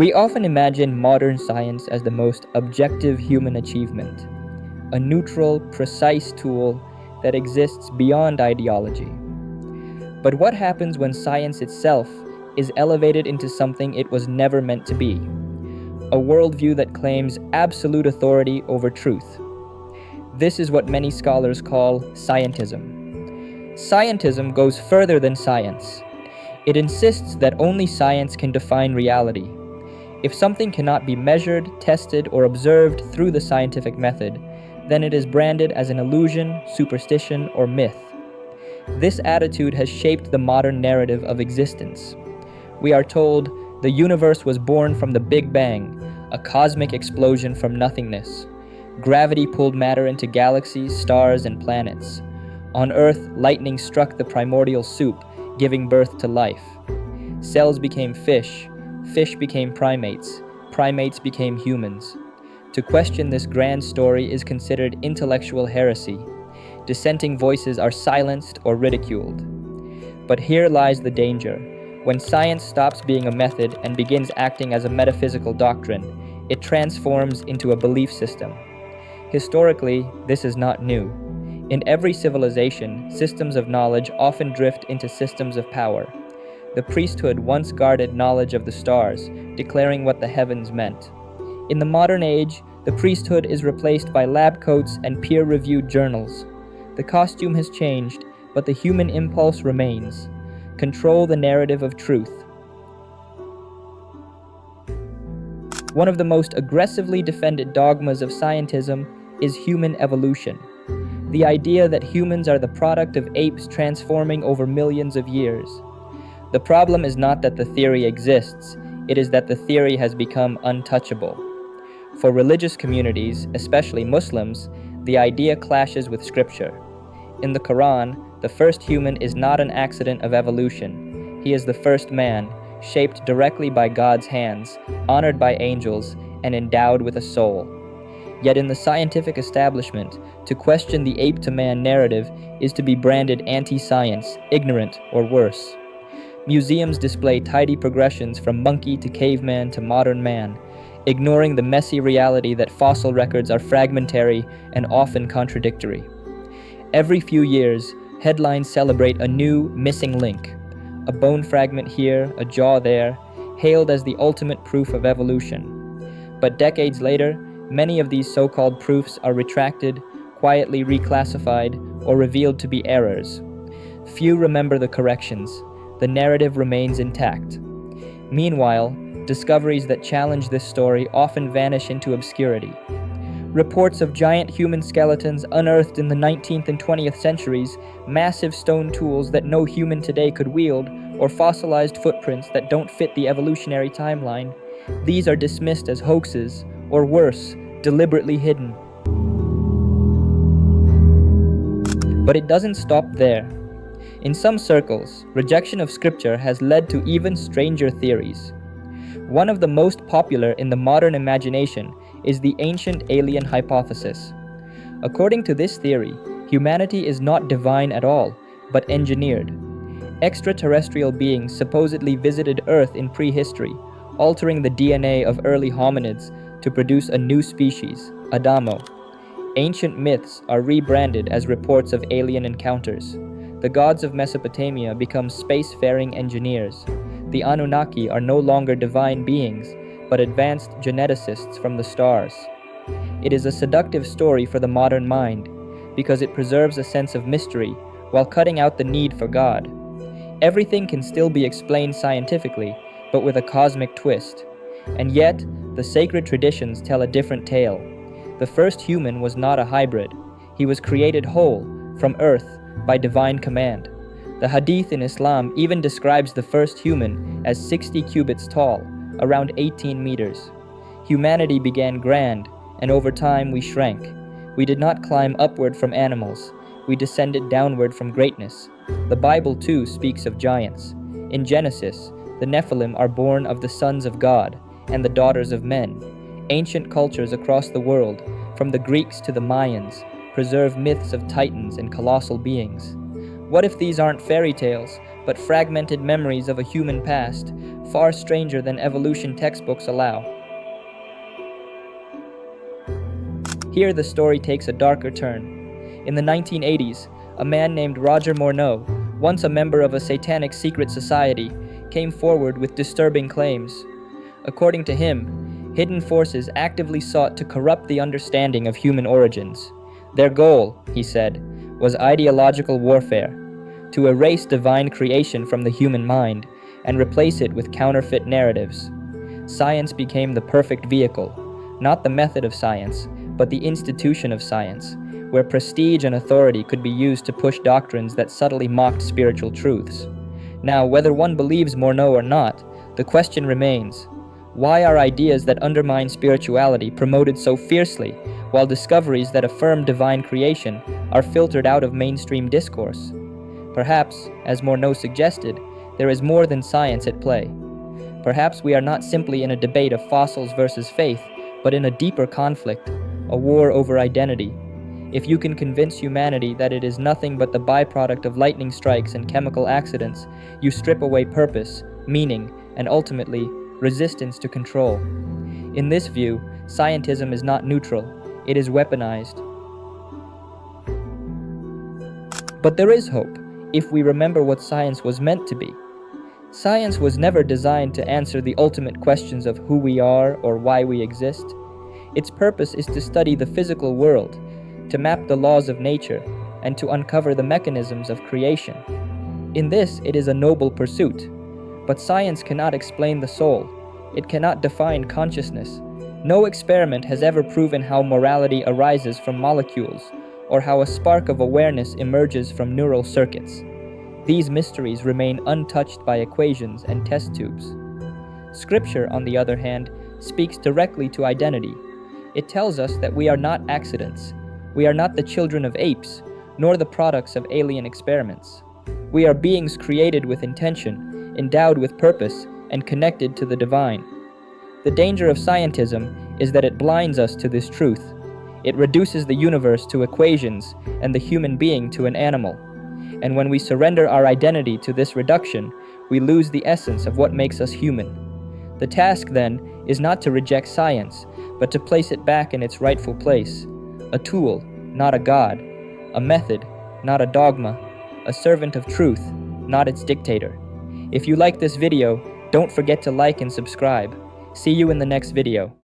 We often imagine modern science as the most objective human achievement, a neutral, precise tool that exists beyond ideology. But what happens when science itself is elevated into something it was never meant to be? A worldview that claims absolute authority over truth. This is what many scholars call scientism. Scientism goes further than science. It insists that only science can define reality. If something cannot be measured, tested, or observed through the scientific method, then it is branded as an illusion, superstition, or myth. This attitude has shaped the modern narrative of existence. We are told the universe was born from the Big Bang, a cosmic explosion from nothingness. Gravity pulled matter into galaxies, stars, and planets. On Earth, lightning struck the primordial soup, giving birth to life. Cells became fish, fish became primates, primates became humans. To question this grand story is considered intellectual heresy. Dissenting voices are silenced or ridiculed. But here lies the danger. When science stops being a method and begins acting as a metaphysical doctrine, it transforms into a belief system. Historically, this is not new. In every civilization, systems of knowledge often drift into systems of power. The priesthood once guarded knowledge of the stars, declaring what the heavens meant. In the modern age, the priesthood is replaced by lab coats and peer-reviewed journals. The costume has changed, but the human impulse remains. Control the narrative of truth. One of the most aggressively defended dogmas of scientism is human evolution. The idea that humans are the product of apes transforming over millions of years. The problem is not that the theory exists, it is that the theory has become untouchable. For religious communities, especially Muslims, the idea clashes with scripture. In the Quran, the first human is not an accident of evolution. He is the first man, shaped directly by God's hands, honored by angels, and endowed with a soul. Yet in the scientific establishment, to question the ape-to-man narrative is to be branded anti-science, ignorant, or worse. Museums display tidy progressions from monkey to caveman to modern man, ignoring the messy reality that fossil records are fragmentary and often contradictory. Every few years, headlines celebrate a new missing link. A bone fragment here, a jaw there, hailed as the ultimate proof of evolution. But decades later, many of these so-called proofs are retracted, quietly reclassified, or revealed to be errors. Few remember the corrections. The narrative remains intact. Meanwhile, discoveries that challenge this story often vanish into obscurity. Reports of giant human skeletons unearthed in the 19th and 20th centuries, massive stone tools that no human today could wield, or fossilized footprints that don't fit the evolutionary timeline, these are dismissed as hoaxes, or worse, deliberately hidden. But it doesn't stop there. In some circles, rejection of scripture has led to even stranger theories. One of the most popular in the modern imagination is the ancient alien hypothesis. According to this theory, humanity is not divine at all, but engineered. Extraterrestrial beings supposedly visited Earth in prehistory, altering the DNA of early hominids to produce a new species, Adamo. Ancient myths are rebranded as reports of alien encounters. The gods of Mesopotamia become spacefaring engineers. The Anunnaki are no longer divine beings, but advanced geneticists from the stars. It is a seductive story for the modern mind, because it preserves a sense of mystery while cutting out the need for God. Everything can still be explained scientifically, but with a cosmic twist. And yet, the sacred traditions tell a different tale. The first human was not a hybrid. He was created whole, from earth, by divine command. The Hadith in Islam even describes the first human as 60 cubits tall, around 18 meters. Humanity began grand, and over time we shrank. We did not climb upward from animals. We descended downward from greatness. The Bible too speaks of giants. In Genesis, the Nephilim are born of the sons of God and the daughters of men. Ancient cultures across the world, from the Greeks to the Mayans, preserve myths of titans and colossal beings. What if these aren't fairy tales, but fragmented memories of a human past, far stranger than evolution textbooks allow? Here the story takes a darker turn. In the 1980s, a man named Roger Morneau, once a member of a satanic secret society, came forward with disturbing claims. According to him, hidden forces actively sought to corrupt the understanding of human origins. Their goal, he said, was ideological warfare, to erase divine creation from the human mind and replace it with counterfeit narratives. Science became the perfect vehicle, not the method of science, but the institution of science, where prestige and authority could be used to push doctrines that subtly mocked spiritual truths. Now, whether one believes Morneau or not, the question remains: why are ideas that undermine spirituality promoted so fiercely, while discoveries that affirm divine creation are filtered out of mainstream discourse? Perhaps, as Morneau suggested, there is more than science at play. Perhaps we are not simply in a debate of fossils versus faith, but in a deeper conflict, a war over identity. If you can convince humanity that it is nothing but the byproduct of lightning strikes and chemical accidents, you strip away purpose, meaning, and ultimately, resistance to control. In this view, scientism is not neutral, it is weaponized. But there is hope, if we remember what science was meant to be. Science was never designed to answer the ultimate questions of who we are or why we exist. Its purpose is to study the physical world, to map the laws of nature, and to uncover the mechanisms of creation. In this, it is a noble pursuit. But science cannot explain the soul. It cannot define consciousness. No experiment has ever proven how morality arises from molecules, or how a spark of awareness emerges from neural circuits. These mysteries remain untouched by equations and test tubes. Scripture, on the other hand, speaks directly to identity. It tells us that we are not accidents. We are not the children of apes, nor the products of alien experiments. We are beings created with intention, endowed with purpose, and connected to the divine. The danger of scientism is that it blinds us to this truth. It reduces the universe to equations and the human being to an animal. And when we surrender our identity to this reduction, we lose the essence of what makes us human. The task, then, is not to reject science, but to place it back in its rightful place. A tool, not a god. A method, not a dogma. A servant of truth, not its dictator. If you like this video, don't forget to like and subscribe. See you in the next video.